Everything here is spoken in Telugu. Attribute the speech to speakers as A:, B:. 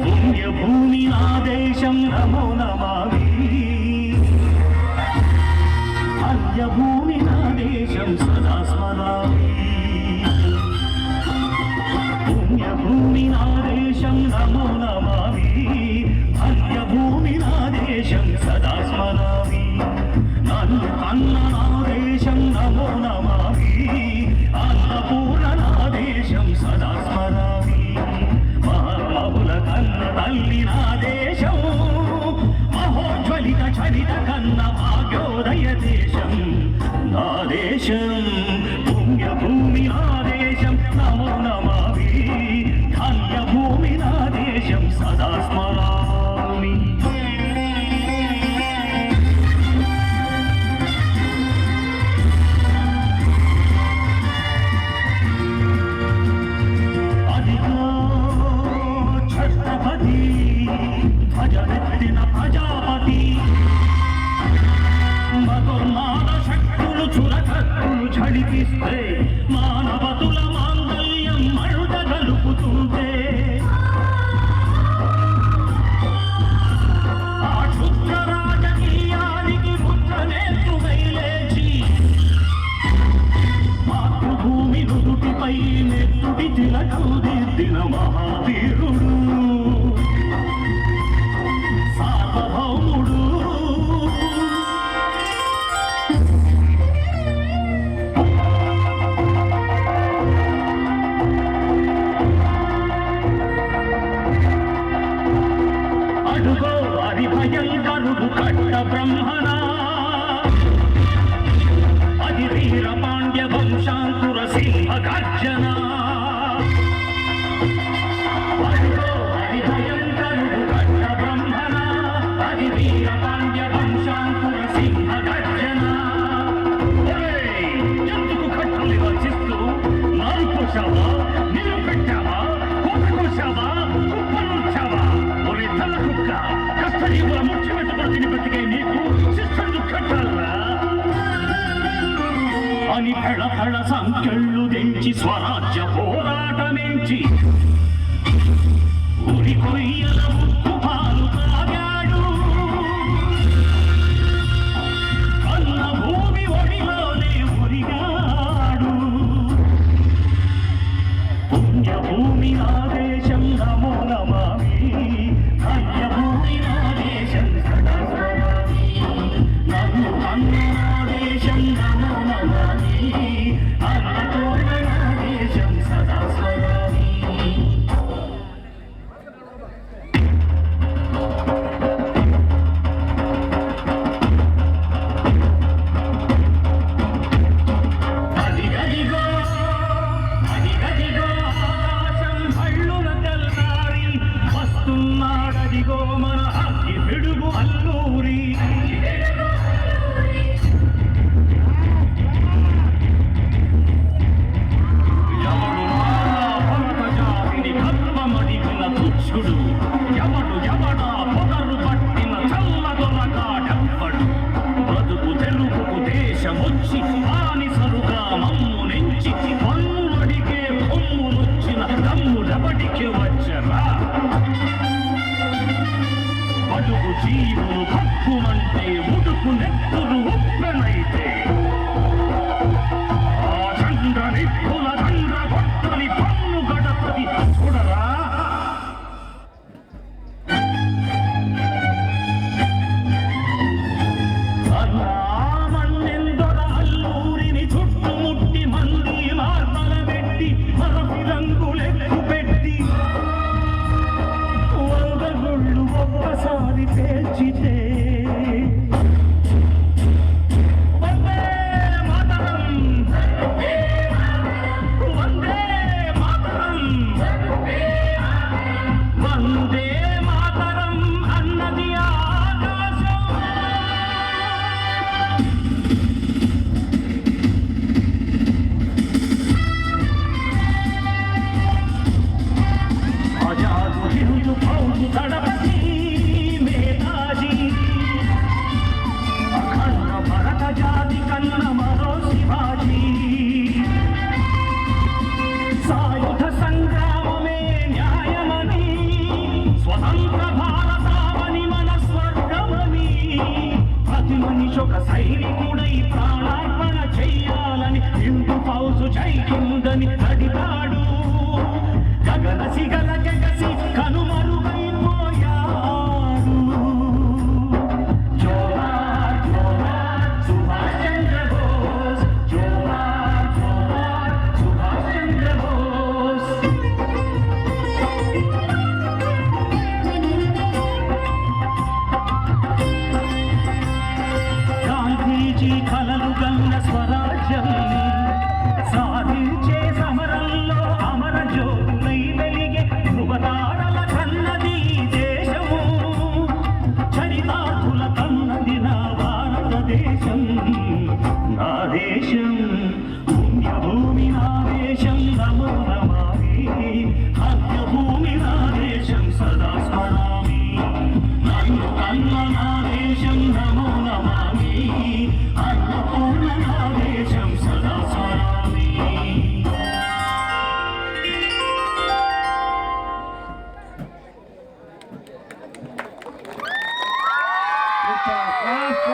A: పుణ్యభూమి నా దేశం నమో నమామి. అన్యభూమి నా దేశం సదా స్మరామి. పుణ్యభూమి నా దేశం నమో నమామి. అన్యభూమి నా దేశం సదా స్మరామి. నన్ను కన్న నా దేశం నమో నమామి. అన్నపూర్ణ నా దేశం సదా స్మరామి. మహామహుల కన్న తల్లి నా దేశం. మహోజ్వలిత చలిత కన్న భాగ్యోదయ దేశం నా దేశం. పుణ్యభూమి నా దేశం నమో నమామి. ధన్యభూమి నా దేశం సదా స్మరామి. అదిగో ఛత్రపతి ధ్వజమెత్తిన ప్రజాపతి. మధుర్మాన శక్తులు చురకత్తులు ఝడిపిస్తే మానవతుల మాంగళ్యం మరుట గలుపుతుంటే ఆ క్షుద్ర రాజకీయానికి రుద్రనేత్రుడై లేచి మాతృభూమి నుదుటిపై నెత్తుడి తిలకం దిద్దిన మహావీరుడు సార్వభౌముడు. అడుగో అది భయంకరుడు కట్ట బ్రహ్మణ. అది వీర పాండ్య వంశాంకుర సింహ గర్జన. అడుగో అది భయంకరుడు కట్ట బ్రహ్మణ. అది వీర పాండ్య వంశాంకుర సింహ గర్జన. ఎందుకు కట్టలు రచిస్తూ నారుకోశావా, నిలుపెట్టావా, కోసకోశావా, కుప్పనుంచావా? ఒరే తల కుక్క, కష్టజీవుల ముఖ్యమంత్రి తిని బతికే నీకు శిష్యుడు కట్టాలరా అని ఫెళ ఫెళ సంఖ్యళ్ళు తెంచి స్వరాజ్య పోరాటమెంచి ఉరి కొయ్యల ముక్కు పాలు తాగాడు. కన్న భూమి ఒడిలోనే ఉరిగాడు. పుణ్యభూమి నా దేశం నమో నమామి. ధన్యభూమి నా దేశం సదా స్మరామి. నన్ను కన్న నా దేశం నమో నమామి. అన్నపూర్ణ నా దేశం సదా స్మరామి. అదిగదిగో అదిగదిగో ఆకాశం హళ్ళున తెల్లారి వస్తున్నాడదిగో మన అగ్గి పిడుగు అల్లూరి. ఎవడు నానా భరత జాతిని గర్వమడిగిన తుచ్చుడు. ఎవడు ఎవడా పొగరు పట్టిన చల్లదొరగాడెవ్వడు. బ్రతుకు తెరుపుకు దేశమొచ్చి బానిసరుగా మమ్ము నుంచి పన్నులడిగే కొమ్మునొచ్చిన దమ్ములెవడికి వచ్చరా? బడుగు జీవులు భక్కుమంటే ఉడుకు నెత్తురు ఉప్పెనైతే ఆ చంద్ర నిప్పుల చంద్ర గొట్టని పన్ను గడపది చూడరా? అన్నా మన్నెందొర అల్లూరిని ఒక సైనికుడై ప్రాణార్పణ చెయ్యాలని హిందూ ఫౌజు జై హిందని అడిగాడు. గగన సిగల గగసి కనుమరుగైపోయాడు. జోహార్ జోహార్ సుభాష్ చంద్ర బోస్, జోహార్ జోహార్ సుభాష్ చంద్ర బోస్. గాంధీజీ కలలు గన్న స్వరాజ్యం సాధించే సమరంలో అమర జ్యోతులై వెలిగే ధృవతారల కన్నది ఈ దేశము. చరితార్థుల కన్నది నా భారతదేశం, నా దేశం. పుణ్యభూమి నా దేశం, నమో నమామి. హత్యభూమి నా దేశం, సదా స్మరామి. నన్ను కన్న నా దేశం, నమో నమామి. అన్నపూర్ణ నా దేశం, సదా స్మరామి.
B: Muchas gracias.